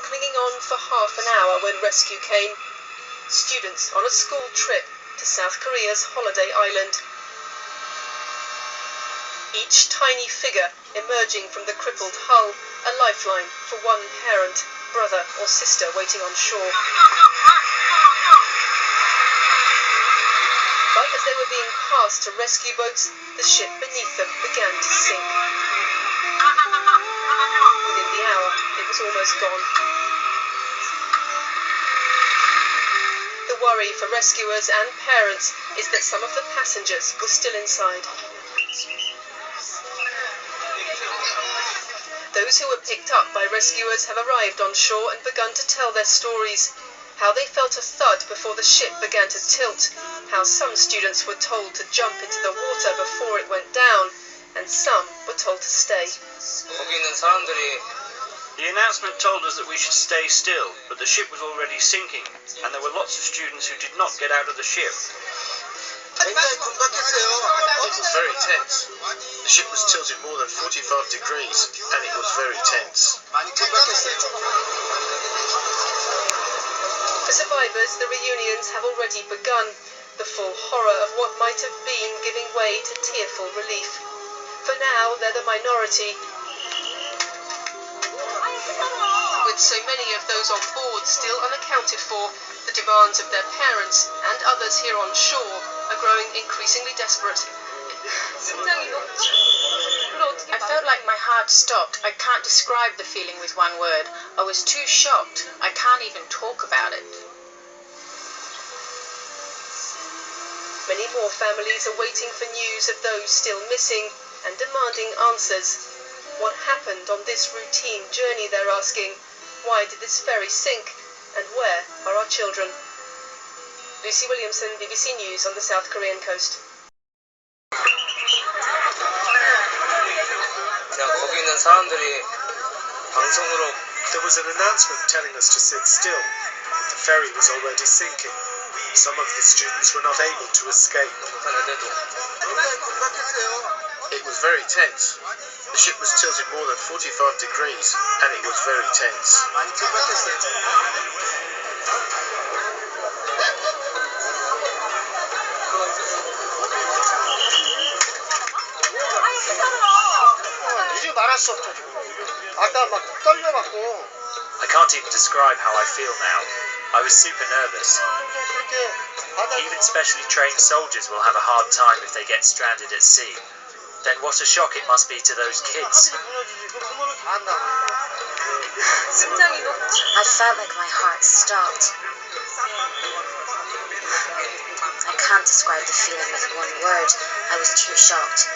clinging on for half an hour when rescue came. Students on a school trip to South Korea's holiday island. Each tiny figure emerging from the crippled hull, a lifeline for one parent, brother or sister waiting on shore. But as they were being passed to rescue boats, the ship beneath them began to sink. Within the hour, it was almost gone. The worry for rescuers and parents is that some of the passengers were still inside. Those who were picked up by rescuers have arrived on shore and begun to tell their stories. How they felt a thud before the ship began to tilt. How some students were told to jump into the water before it went down, and some were told to stay. The announcement told us that we should stay still, but the ship was already sinking, and there were lots of students who did not get out of the ship. It was very tense. The ship was tilted more than 45 degrees, and it was very tense. For survivors, the reunions have already begun, the full horror of what might have been giving way to tearful relief. For now, they're the minority, with so many of those on board still unaccounted for. The demands of their parents and others here on shore are growing increasingly desperate. I felt like my heart stopped. I can't describe the feeling with one word. I was too shocked. I can't even talk about it. Many more families are waiting for news of those still missing and demanding answers. What happened on this routine journey, they're asking. Why did this ferry sink? And where are our children? Lucy Williamson, BBC News on the South Korean coast. There was an announcement telling us to sit still, but the ferry was already sinking. Some of the students were not able to escape. It was very tense. The ship was tilted more than 45 degrees, and it was very tense. I can't even describe how I feel now. I was super nervous. Even specially trained soldiers will have a hard time if they get stranded at sea. Then what a shock it must be to those kids. I felt like my heart stopped. I can't describe the feeling with one word. I was too shocked.